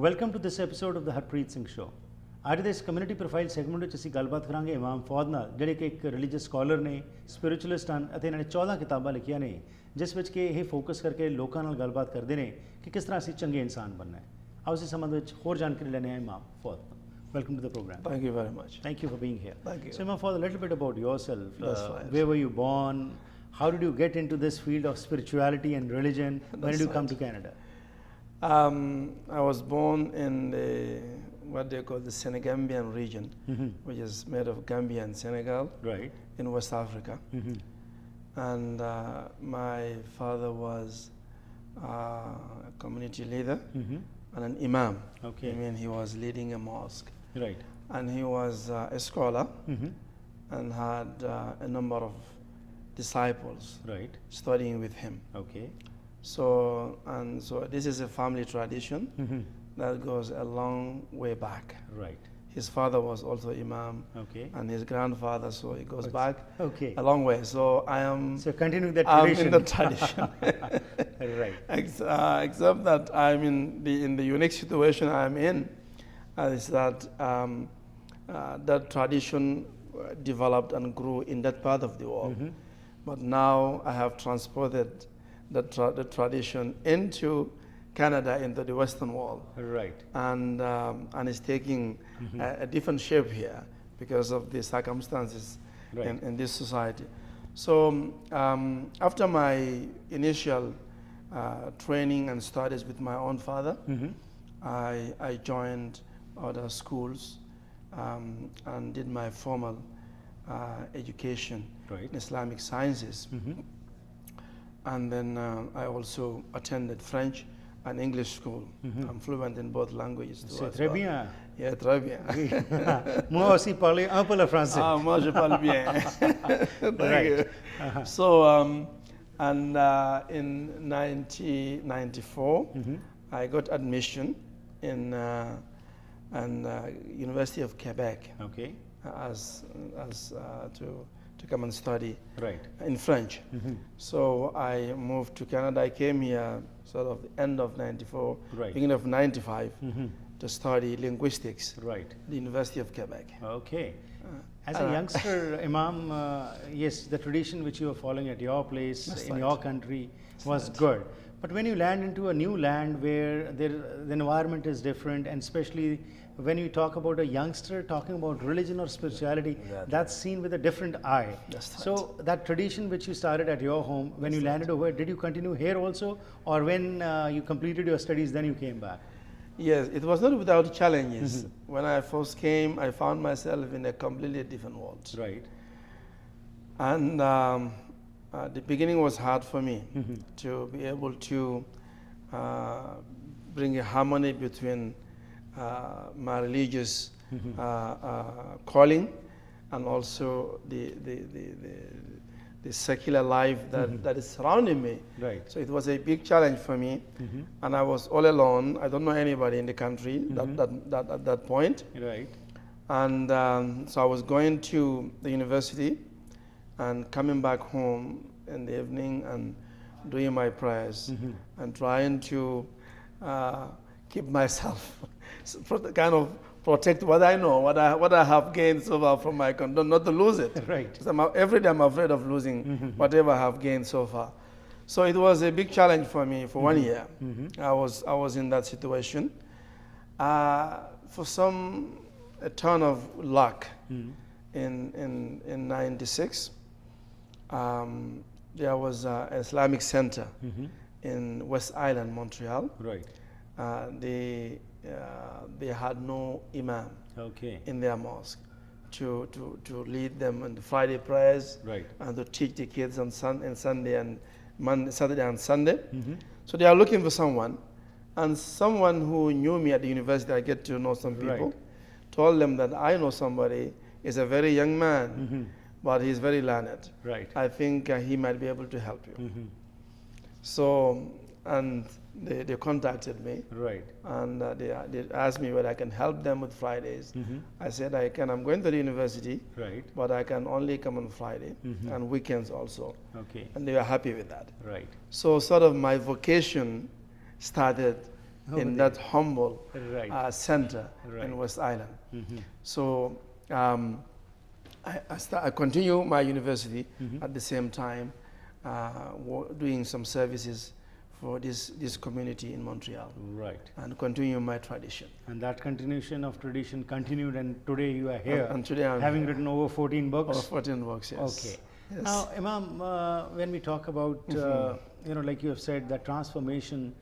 Welcome to this episode of the Harpreet Singh show. ਅੱਜ ਦੇ ਇਸ ਕਮਿਊਨਿਟੀ ਪ੍ਰੋਫਾਈਲ ਸੈਗਮੈਂਟ ਵਿੱਚ ਅਸੀਂ ਗੱਲਬਾਤ ਕਰਾਂਗੇ ਇਮਾਮ ਫੌਦ ਨਾਲ, ਜਿਹੜੇ ਕਿ ਇੱਕ ਰਿਲੀਜੀਅਸ ਸਕਾਲਰ ਨੇ, ਸਪਿਰਿਚੁਅਲਿਸਟ ਹਨ ਅਤੇ ਇਹਨਾਂ ਨੇ 14 ਕਿਤਾਬਾਂ ਲਿਖੀਆਂ ਨੇ ਜਿਸ ਵਿੱਚ ਕਿ ਇਹ ਫੋਕਸ ਕਰਕੇ ਲੋਕਾਂ ਨਾਲ ਗੱਲਬਾਤ ਕਰਦੇ ਨੇ ਕਿ ਕਿਸ ਤਰ੍ਹਾਂ ਅਸੀਂ ਚੰਗੇ ਇਨਸਾਨ ਬਣਨਾ ਹੈ। ਆਓ ਇਸ ਸੰਬੰਧ ਵਿੱਚ ਹੋਰ ਜਾਣਕਾਰੀ ਲੈਣੇ ਆ ਇਮਾਮ ਫੌਦ ਤੋਂ। Welcome to the program. Thank you very much. Thank you for being here. Thank you. So Imam Fawd, a little bit about yourself. That's right. Where were you born? How did you get into this field of spirituality and religion? When did you come to Canada? I was born in what they call the Senegambian region, which is made of Gambia and Senegal, Right. in West Africa. And my father was a community leader and an imam. Okay. I mean, he was leading a mosque. Right. And he was a scholar and had a number of disciples Right. studying with him. Okay. So this is a family tradition that goes a long way back. Right. His father was also imam, Okay. and his grandfather, so it goes back Okay. a long way. So I am. So continuing that I'm tradition. in the tradition. Right. Except that I'm in the unique situation I'm in, is that that tradition developed and grew in that part of the world. But now I have transported the tradition into Canada, into the Western world. Right. And it's taking a different shape here because of the circumstances Right. in this society. So after my initial training and studies with my own father, I joined other schools and did my formal education Right. in Islamic sciences. And then I also attended French and English school. I'm fluent in both languages too. C'est as très well. bien. Yeah, très bien. Moi aussi parler un peu le français. Ah, moi je parle bien. Thank Right. you. So, and in 1994, I got admission in University of Quebec Okay. as to come and study Right. in French. So I moved to Canada. I came here sort of the end of 94, Right. beginning of 95, to study linguistics Right. at the University of Quebec. Okay. As a youngster, Imam, yes, the tradition which you were following at your place, That's in right. your country, was right. good. But when you land into a new land where the environment is different, and especially when you talk about a youngster talking about religion or spirituality, Exactly. that's seen with a different eye. That's right. So that tradition which you started at your home, when you landed over, did you continue here also, or when you completed your studies, then you came back? Yes, it was not without challenges. When I first came, I found myself in a completely different world. Right. And the beginning was hard for me to be able to bring a harmony between my religious calling and also the secular life that is surrounding me. Right. So it was a big challenge for me, and I was all alone. I don't know anybody in the country at that point. Right. And so I was going to the university and coming back home in the evening and doing my prayers and trying to keep myself, kind of protect what I know, what I have gained so far from my country, not to lose it. Right. 'Cause every day I'm afraid of losing whatever I have gained so far. So it was a big challenge for me for 1 year. I was in that situation. For a turn of luck, in 96, there was an Islamic center in West Island, Montreal. Right. They had no imam Okay. in their mosque to lead them in the Friday prayers Right. and to teach the kids on Saturday and Sunday. So they are looking for someone, and someone who knew me at the university, I get to know some people, Right. told them that I know somebody, is a very young man, but he's very learned. Right. I think he might be able to help you. So, and they contacted me. Right. And they asked me whether I can help them with Fridays. I said I can. I'm going to the university, Right. but I can only come on Friday and weekends also. Okay. And they were happy with that. Right. So sort of my vocation started Over in there. that humble Right. center Right. in West Island. So I continue my university at the same time, doing some services for this community in Montreal, Right. and continue my tradition. And that continuation of tradition continued, and today you are here, And today I'm having here. written over 14 books. Over 14 books, yes. Okay. Yes. Now, Imam, when we talk about, like you have said, that transformation,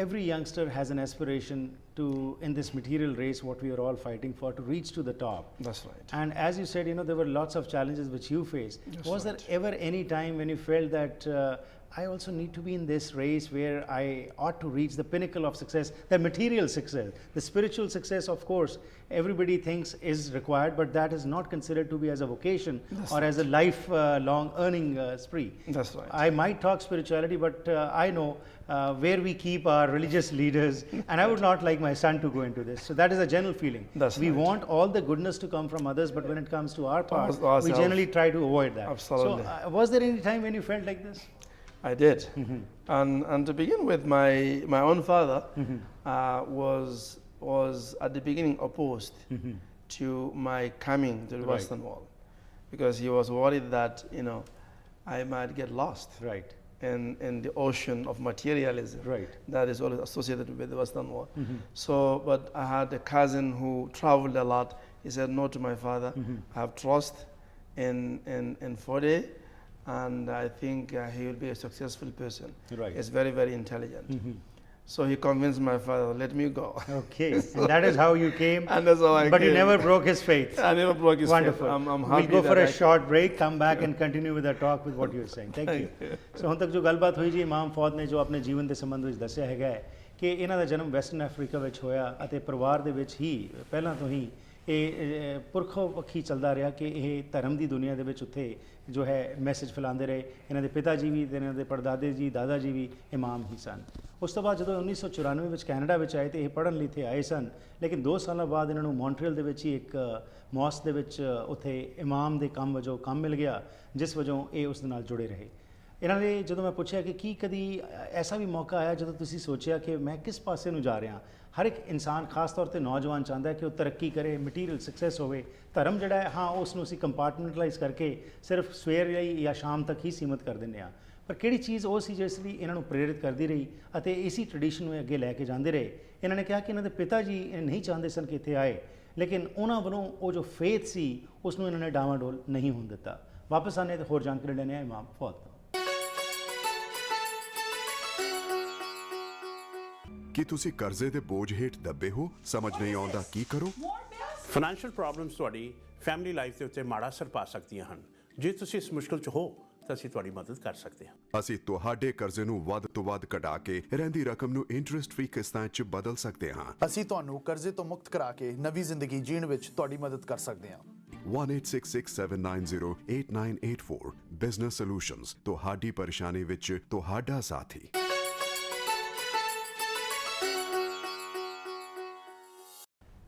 every youngster has an aspiration to, in this material race, what we are all fighting for, to reach to the top. That's right. And as you said, there were lots of challenges which you faced. That's Was right. there ever any time when you felt that I also need to be in this race where I ought to reach the pinnacle of success, the material success, the spiritual success, of course, everybody thinks is required, but that is not considered to be as a vocation That's or as a lifelong earning spree. That's right. I might talk spirituality, but I know where we keep our religious leaders, and I would not like my son to go into this. So that is a general feeling. That's we right. want all the goodness to come from others, but when it comes to our part, we ourselves. generally try to avoid that. Absolutely. So was there any time when you felt like this? I did. And to begin with, my own father was at the beginning opposed to my coming to the Right. Western Wall, because he was worried that I might get lost Right. in the ocean of materialism Right. that is always associated with the Western Wall. So, but I had a cousin who traveled a lot. He said no to my father. I have trust in Foud, and I think he will be a successful person. Right. He's very, very intelligent. So he convinced my father, let me go. Okay. And that is how you came. And that's how I But you came. never broke his faith. I never broke his faith. Wonderful. I'm We'll happy go for that a short break, come back and continue with the talk with what you were saying. Thank you. So ਹੁਣ ਤੱਕ ਜੋ ਗੱਲਬਾਤ ਹੋਈ ਜੀ ਇਮਾਮ ਫੌਦ ਨੇ ਜੋ ਆਪਣੇ ਜੀਵਨ ਦੇ ਸੰਬੰਧ ਵਿੱਚ ਦੱਸਿਆ ਹੈਗਾ ਹੈ ਕਿ ਇਹਨਾਂ ਦਾ ਜਨਮ ਵੈਸਟਰਨ ਅਫਰੀਕਾ ਵਿੱਚ ਹੋਇਆ ਅਤੇ ਪਰਿਵਾਰ ਦੇ ਵਿੱਚ ਹੀ ਪਹਿਲਾਂ ਤੋਂ ਹੀ ਇਹ ਪੁਰਖੋਂ ਪੱਖੀ ਚੱਲਦਾ ਰਿਹਾ ਕਿ ਇਹ ਧਰਮ ਦੀ ਦੁਨੀਆ ਦੇ ਵਿੱਚ ਉੱਥੇ ਜੋ ਹੈ ਮੈਸੇਜ ਫੈਲਾਉਂਦੇ ਰਹੇ। ਇਹਨਾਂ ਦੇ ਪਿਤਾ ਜੀ ਵੀ ਤੇ ਇਹਨਾਂ ਦੇ ਪੜਦਾਦੇ ਜੀ ਦਾਦਾ ਜੀ ਵੀ ਇਮਾਮ ਹੀ ਸਨ। ਉਸ ਤੋਂ ਬਾਅਦ ਜਦੋਂ 1994 ਵਿੱਚ ਕੈਨੇਡਾ ਵਿੱਚ ਆਏ ਤੇ ਇਹ ਪੜ੍ਹਨ ਲਈ ਇੱਥੇ ਆਏ ਸਨ, ਲੇਕਿਨ 2 ਸਾਲਾਂ ਬਾਅਦ ਇਹਨਾਂ ਨੂੰ ਮੌਂਟਰੀਅਲ ਦੇ ਵਿੱਚ ਹੀ ਇੱਕ ਮੌਸਕ ਦੇ ਵਿੱਚ ਉੱਥੇ ਇਮਾਮ ਦੇ ਕੰਮ ਵਜੋਂ ਕੰਮ ਮਿਲ ਗਿਆ, ਜਿਸ ਵਜੋਂ ਇਹ ਉਸ ਦੇ ਨਾਲ ਜੁੜੇ ਰਹੇ। ਇਹਨਾਂ ਨੇ ਜਦੋਂ ਮੈਂ ਪੁੱਛਿਆ ਕਿ ਕੀ ਕਦੀ ਐਸਾ ਵੀ ਮੌਕਾ ਆਇਆ ਜਦੋਂ ਤੁਸੀਂ ਸੋਚਿਆ ਕਿ ਮੈਂ ਕਿਸ ਪਾਸੇ ਨੂੰ ਜਾ ਰਿਹਾ? ਹਰ ਇੱਕ ਇਨਸਾਨ ਖਾਸ ਤੌਰ 'ਤੇ ਨੌਜਵਾਨ ਚਾਹੁੰਦਾ ਹੈ ਕਿ ਉਹ ਤਰੱਕੀ ਕਰੇ, ਮਟੀਰੀਅਲ ਸਕਸੈਸ ਹੋਵੇ। ਧਰਮ ਜਿਹੜਾ ਹੈ ਹਾਂ ਉਸ ਨੂੰ ਅਸੀਂ ਕੰਪਾਰਟਮੈਂਟਲਾਈਜ਼ ਕਰਕੇ ਸਿਰਫ ਸਵੇਰ ਲਈ ਜਾਂ ਸ਼ਾਮ ਤੱਕ ਹੀ ਸੀਮਤ ਕਰ ਦਿੰਦੇ ਹਾਂ, ਪਰ ਕਿਹੜੀ ਚੀਜ਼ ਉਹ ਸੀ ਜਿਸ ਲਈ ਇਹਨਾਂ ਨੂੰ ਪ੍ਰੇਰਿਤ ਕਰਦੀ ਰਹੀ ਅਤੇ ਇਸੀ ਟ੍ਰੈਡੀਸ਼ਨ ਨੂੰ ਅੱਗੇ ਲੈ ਕੇ ਜਾਂਦੇ ਰਹੇ? ਇਹਨਾਂ ਨੇ ਕਿਹਾ ਕਿ ਇਹਨਾਂ ਦੇ ਪਿਤਾ ਜੀ ਨਹੀਂ ਚਾਹੁੰਦੇ ਸਨ ਕਿ ਇੱਥੇ ਆਏ, ਲੇਕਿਨ ਉਹਨਾਂ ਵੱਲੋਂ ਉਹ ਜੋ ਫੇਥ ਸੀ ਉਸ ਨੂੰ ਇਹਨਾਂ ਨੇ ਡਾਵਾਡੋਲ ਨਹੀਂ ਹੋਣ ਦਿੱਤਾ। ਵਾਪਸ ਆਨੇ ਤੇ ਹੋਰ ਜਾਣਕਾਰੀ ਲੈਣੇ ਆ ਇਮਾਮ ਫੌਦ ਤੋਂ। ਕੀ ਤੁਸੀਂ ਕਰਜ਼ੇ ਦੇ ਬੋਝ ਹੇਠ ਦੱਬੇ ਹੋ? ਸਮਝ ਨਹੀਂ ਆਉਂਦਾ ਕੀ ਕਰੋ? ਫਾਈਨੈਂਸ਼ੀਅਲ ਪ੍ਰੋਬਲਮਸ ਤੁਹਾਡੀ ਫੈਮਿਲੀ ਲਾਈਫ ਦੇ ਉੱਤੇ ਮਾੜਾ ਅਸਰ ਪਾ ਸਕਦੀਆਂ ਹਨ। ਜੇ ਤੁਸੀਂ ਇਸ ਮੁਸ਼ਕਲ 'ਚ ਹੋ ਤਾਂ ਅਸੀਂ ਤੁਹਾਡੀ ਮਦਦ ਕਰ ਸਕਦੇ ਹਾਂ। ਅਸੀਂ ਤੁਹਾਡੇ ਕਰਜ਼ੇ ਨੂੰ ਵੱਧ ਤੋਂ ਵੱਧ ਕਢਾ ਕੇ ਰਹਿੰਦੀ ਰਕਮ ਨੂੰ ਇੰਟਰਸਟ ਫ੍ਰੀ ਕਿਸ਼ਤਾਂ 'ਚ ਬਦਲ ਸਕਦੇ ਹਾਂ। ਅਸੀਂ ਤੁਹਾਨੂੰ ਕਰਜ਼ੇ ਤੋਂ ਮੁਕਤ ਕਰਾ ਕੇ ਨਵੀਂ ਜ਼ਿੰਦਗੀ ਜੀਣ ਵਿੱਚ ਤੁਹਾਡੀ ਮਦਦ ਕਰ ਸਕਦੇ ਹਾਂ। 1866-790-8984 ਬਿਜ਼ਨਸ ਸੋਲੂਸ਼ਨਜ਼, ਤੁਹਾਡੀ ਪਰੇਸ਼ਾਨੀ ਵਿੱਚ ਤੁਹਾਡਾ ਸਾਥੀ।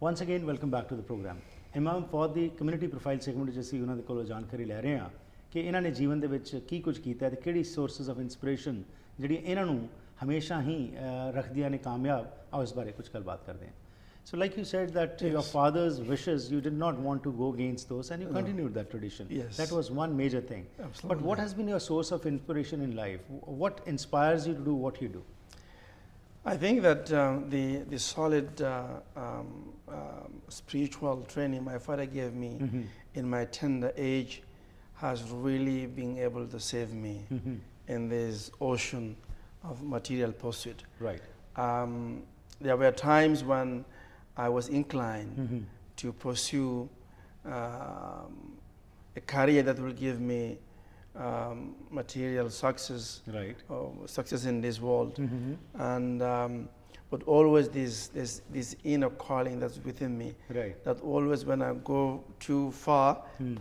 Once again, welcome back to the program. Imam ਫੌਦ the community profile segment 'ਚ ਅਸੀਂ ਉਹਨਾਂ ਦੇ ਕੋਲੋਂ ਜਾਣਕਾਰੀ ਲੈ ਰਹੇ ਹਾਂ ਕਿ ਇਹਨਾਂ ਨੇ ਜੀਵਨ ਦੇ ਵਿੱਚ ਕੀ ਕੁਝ ਕੀਤਾ ਤੇ ਕਿਹੜੀ ਸੋਰਸਸ ਆਫ ਇਨਸਪੀਰੇਸ਼ਨ ਜਿਹੜੀਆਂ ਇਹਨਾਂ ਨੂੰ ਹਮੇਸ਼ਾ ਹੀ ਰੱਖਦੀਆਂ ਨੇ ਕਾਮਯਾਬ। ਆਓ ਇਸ ਬਾਰੇ ਕੁਝ ਗੱਲਬਾਤ ਕਰਦੇ ਹਾਂ। So like you said that your father's wishes, you did not want to go against those and you continued that tradition. Yes. That was one major thing. Absolutely. But what has been your source of inspiration in life? What inspires you to do what you do? I think that the solid spiritual training my father gave me in my tender age has really been able to save me in this ocean of material pursuit. Right. There were times when I was inclined to pursue a career that will give me material success, Right. Success in this world, and but always this inner calling that's within me, Right. that always when I go too far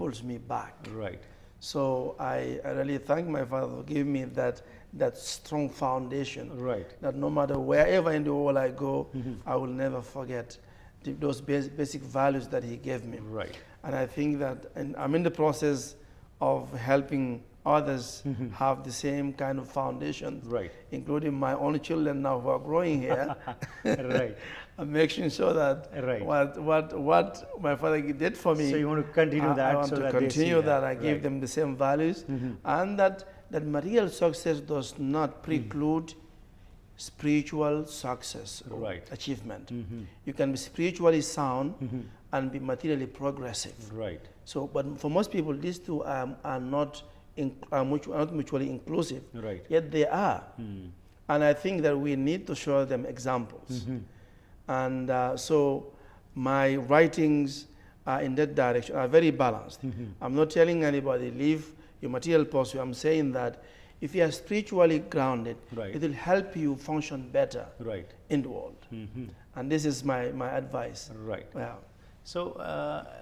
pulls me back. Right. So I really thank my father for giving me that strong foundation. Right. That no matter wherever in the world I go, I will never forget those basic values that he gave me. Right. And I think that I'm in the process of helping others have the same kind of foundation, Right. including my own children now who are growing here. Right. I'm making sure that Right. what my father did for me, So you want to continue I that want so to that they see continue that. I Right. give them the same values, and that material success does not preclude spiritual success or Right. achievement. You can be spiritually sound and be materially progressive. Right. So, but for most people, these two are not mutually inclusive. Right. Yet they are. And I think that we need to show them examples. And so my writings are in that direction, are very balanced. I'm not telling anybody, leave your material pursuit. I'm saying that if you are spiritually grounded, Right. it will help you function better Right. in the world. And this is my advice. Right. Yeah. So,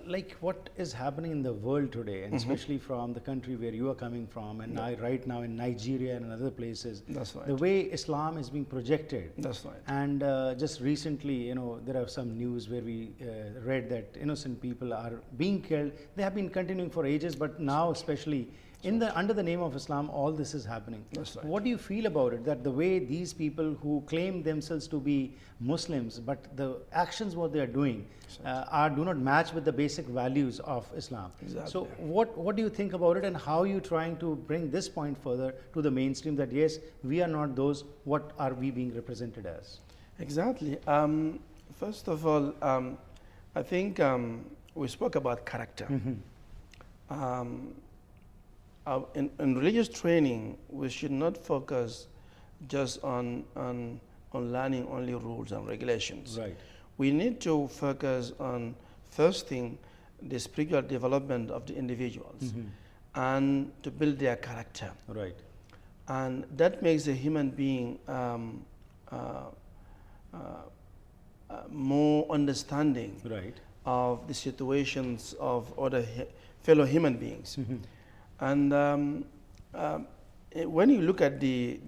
like what is happening in the world today, and especially from the country where you are coming from, and right now in Nigeria and other places, That's right. the way Islam is being projected. That's right. And just recently, there are some news where we read that innocent people are being killed. They have been continuing for ages, but now, especially under the name of Islam, all this is happening. That's right. What do you feel about it? That the way these people who claim themselves to be Muslims, but the actions what they are doing do not match with the basic values of Islam. Exactly. So what do you think about it, and how are you trying to bring this point further to the mainstream that yes, we are not those, what are we being represented as? Exactly. First of all, I think we spoke about character. In religious training, we should not focus just on learning only rules and regulations. Right. We need to focus on, first thing, the spiritual development of the individuals and to build their character. Right. And that makes a human being more understanding Right. of the situations of other fellow human beings. And when you look at the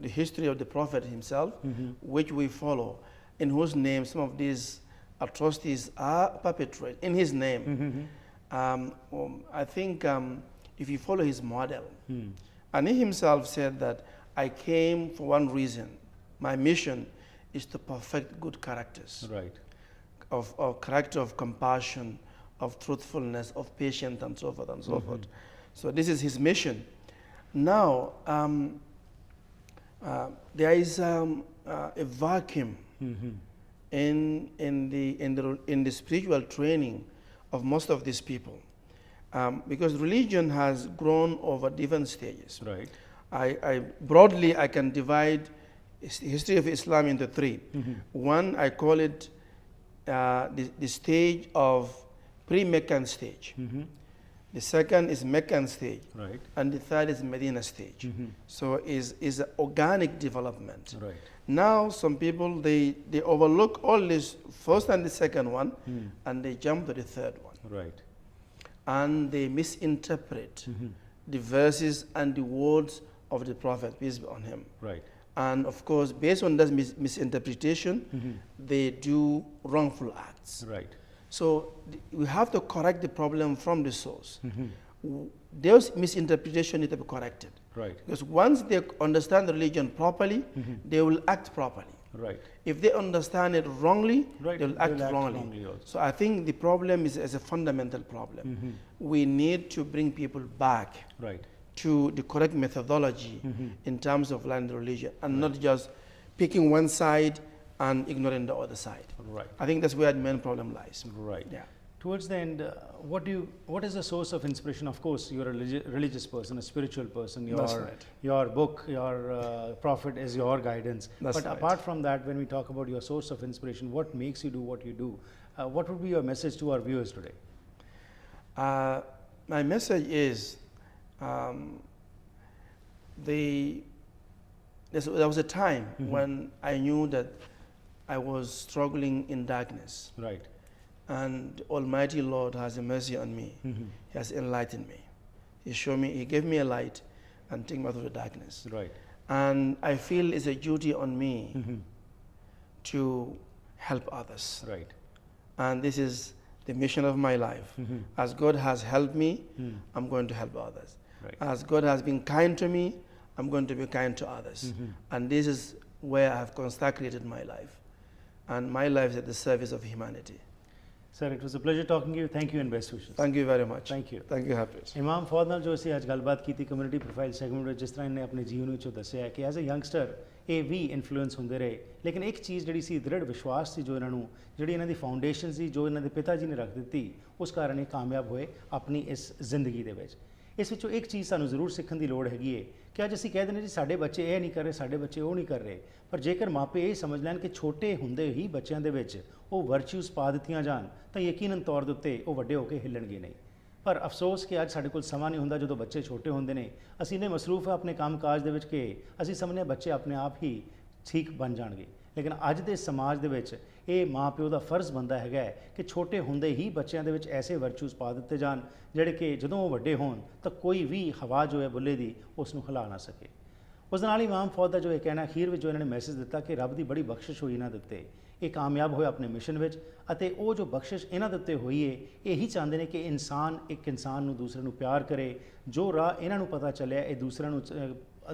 history of the Prophet himself, which we follow, in whose name some of these atrocities are perpetrated, in his name, I think if you follow his model, and he himself said that I came for one reason, my mission is to perfect good characters, Right. of character of compassion, of truthfulness, of patience, and so forth and so forth. So this is his mission. Now, there is a vacuum in the spiritual training of most of these people, because religion has grown over different stages. Right. Broadly, I can divide the history of Islam into three. One, I call it the stage of pre-Meccan stage. The second is Meccan stage, Right. and the third is Medina stage. So is an organic development. Right. Now some people they overlook all this first and the second one, and they jump to the third one, Right. and they misinterpret the verses and the words of the Prophet, peace be on him. Right. And of course, based on that misinterpretation, they do wrongful acts. Right. So we have to correct the problem from the source. Those misinterpretations need to be corrected. Right. Because once they understand the religion properly, they will act properly. Right. If they understand it wrongly, Right, they will act wrongly. also. So I think the problem is a fundamental problem. We need to bring people back Right. to the correct methodology in terms of learning the religion, and not just picking one side and ignoring the other side. Right. I think that's where the main problem lies. Right. Yeah. Towards the end, what is the source of inspiration? Of course, you're a religious person, a spiritual person. That's right. Your book, your prophet is your guidance. That's but right. apart from that, when we talk about your source of inspiration, what makes you do what you do? What would be your message to our viewers today? My message is there was a time when I knew that I was struggling in darkness. Right. And Almighty Lord has a mercy on me. He has enlightened me. He gave me a light and took me through the darkness. Right. And I feel it's a duty on me to help others. Right. And this is the mission of my life. As God has helped me, I'm going to help others. Right. As God has been kind to me, I'm going to be kind to others. And this is where I have consecrated my life. And my life is at the service of humanity. Sir, it was a pleasure talking to you. Thank you and best wishes. Thank you very much. Thank you. Thank you, Harpreet. ਇਮਾਮ ਫੌਦ ਨਾਲ ਜੋ ਅਸੀਂ ਅੱਜ ਗੱਲਬਾਤ ਕੀਤੀ community profile segment ਵਿੱਚ, ਜਿਸ ਤਰ੍ਹਾਂ ਇਹਨੇ ਆਪਣੇ ਜੀਵਨ ਵਿੱਚੋਂ ਦੱਸਿਆ ਕਿ ਐਜ਼ ਅ ਯੰਗਸਟਰ ਇਹ ਵੀ ਇਨਫਲੂਐਂਸ ਹੁੰਦੇ ਰਹੇ, ਲੇਕਿਨ ਇੱਕ ਚੀਜ਼ ਜਿਹੜੀ ਸੀ, ਦ੍ਰਿੜ ਵਿਸ਼ਵਾਸ ਸੀ ਜੋ ਇਹਨਾਂ ਨੂੰ, ਜਿਹੜੀ ਇਹਨਾਂ ਦੀ ਫਾਊਂਡੇਸ਼ਨ ਸੀ ਜੋ ਇਹਨਾਂ ਦੇ ਪਿਤਾ ਜੀ ਨੇ ਰੱਖ ਦਿੱਤੀ, ਉਸ ਕਾਰਨ ਇਹ ਕਾਮਯਾਬ ਹੋਏ ਆਪਣੀ ਇਸ ਜ਼ਿੰਦਗੀ ਦੇ ਵਿੱਚ। ਇਸ ਵਿੱਚੋਂ ਇੱਕ ਚੀਜ਼ ਸਾਨੂੰ ਜ਼ਰੂਰ ਸਿੱਖਣ ਦੀ ਲੋੜ ਹੈਗੀ ਹੈ ਕਿ ਅੱਜ ਅਸੀਂ ਕਹਿ ਦਿੰਦੇ ਜੀ ਸਾਡੇ ਬੱਚੇ ਇਹ ਨਹੀਂ ਕਰ ਰਹੇ, ਸਾਡੇ ਬੱਚੇ ਉਹ ਨਹੀਂ ਕਰ ਰਹੇ, ਪਰ ਜੇਕਰ ਮਾਪੇ ਇਹ ਸਮਝ ਲੈਣ ਕਿ ਛੋਟੇ ਹੁੰਦੇ ਹੀ ਬੱਚਿਆਂ ਦੇ ਵਿੱਚ ਉਹ ਵਰਚੂਸ ਪਾ ਦਿੱਤੀਆਂ ਜਾਣ ਤਾਂ ਯਕੀਨਨ ਤੌਰ ਦੇ ਉੱਤੇ ਉਹ ਵੱਡੇ ਹੋ ਕੇ ਹਿੱਲਣਗੇ ਨਹੀਂ। ਪਰ ਅਫਸੋਸ ਕਿ ਅੱਜ ਸਾਡੇ ਕੋਲ ਸਮਾਂ ਨਹੀਂ ਹੁੰਦਾ, ਜਦੋਂ ਬੱਚੇ ਛੋਟੇ ਹੁੰਦੇ ਨੇ ਅਸੀਂ ਇੰਨੇ ਮਸਰੂਫ ਆ ਆਪਣੇ ਕੰਮਕਾਜ ਦੇ ਵਿੱਚ ਕਿ ਅਸੀਂ ਸਮਝਦੇ ਬੱਚੇ ਆਪਣੇ ਆਪ ਹੀ ਠੀਕ ਬਣ ਜਾਣਗੇ, ਲੇਕਿਨ ਅੱਜ ਦੇ ਸਮਾਜ ਦੇ ਵਿੱਚ ਇਹ ਮਾਂ ਪਿਓ ਦਾ ਫਰਜ਼ ਬਣਦਾ ਹੈਗਾ ਕਿ ਛੋਟੇ ਹੁੰਦੇ ਹੀ ਬੱਚਿਆਂ ਦੇ ਵਿੱਚ ਐਸੇ ਵਰਚੂਸ ਪਾ ਦਿੱਤੇ ਜਾਣ ਜਿਹੜੇ ਕਿ ਜਦੋਂ ਉਹ ਵੱਡੇ ਹੋਣ ਤਾਂ ਕੋਈ ਵੀ ਹਵਾ ਜੋ ਹੈ ਬੁੱਲੇ ਦੀ ਉਸ ਨੂੰ ਹਿਲਾ ਨਾ ਸਕੇ। ਉਸ ਦੇ ਨਾਲ ਹੀ ਇਮਾਮ ਫੌਦ ਦਾ ਜੋ ਇਹ ਕਹਿਣਾ ਅਖੀਰ ਵਿੱਚ ਜੋ ਇਹਨਾਂ ਨੇ ਮੈਸੇਜ ਦਿੱਤਾ ਕਿ ਰੱਬ ਦੀ ਬੜੀ ਬਖਸ਼ਿਸ਼ ਹੋਈ ਇਹਨਾਂ ਦੇ ਉੱਤੇ, ਇਹ ਕਾਮਯਾਬ ਹੋਏ ਆਪਣੇ ਮਿਸ਼ਨ ਵਿੱਚ, ਅਤੇ ਉਹ ਜੋ ਬਖਸ਼ਿਸ਼ ਇਹਨਾਂ ਦੇ ਉੱਤੇ ਹੋਈ ਹੈ ਇਹੀ ਚਾਹੁੰਦੇ ਨੇ ਕਿ ਇੱਕ ਇਨਸਾਨ ਨੂੰ ਦੂਸਰੇ ਨੂੰ ਪਿਆਰ ਕਰੇ। ਜੋ ਰਾਹ ਇਹਨਾਂ ਨੂੰ ਪਤਾ ਚੱਲਿਆ ਇਹ ਦੂਸਰਿਆਂ ਨੂੰ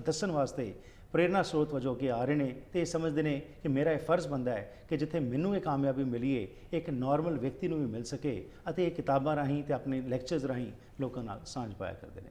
ਦੱਸਣ ਵਾਸਤੇ ਪ੍ਰੇਰਨਾ ਸਰੋਤ ਵਜੋਂ ਅੱਗੇ ਆ ਰਹੇ ਨੇ, ਤੇ ਇਹ ਸਮਝਦੇ ਨੇ ਕਿ ਮੇਰਾ ਇਹ ਫਰਜ਼ ਬਣਦਾ ਹੈ ਕਿ ਜਿੱਥੇ ਮੈਨੂੰ ਇਹ ਕਾਮਯਾਬੀ ਮਿਲੀ ਹੈ ਇੱਕ ਨਾਰਮਲ ਵਿਅਕਤੀ ਨੂੰ ਵੀ ਮਿਲ ਸਕੇ, ਅਤੇ ਇਹ ਕਿਤਾਬਾਂ ਰਾਹੀਂ ਤੇ ਆਪਣੇ ਲੈਕਚਰਸ ਰਾਹੀਂ ਲੋਕਾਂ ਨਾਲ ਸਾਂਝ ਪਾਇਆ ਕਰਦੇ ਨੇ।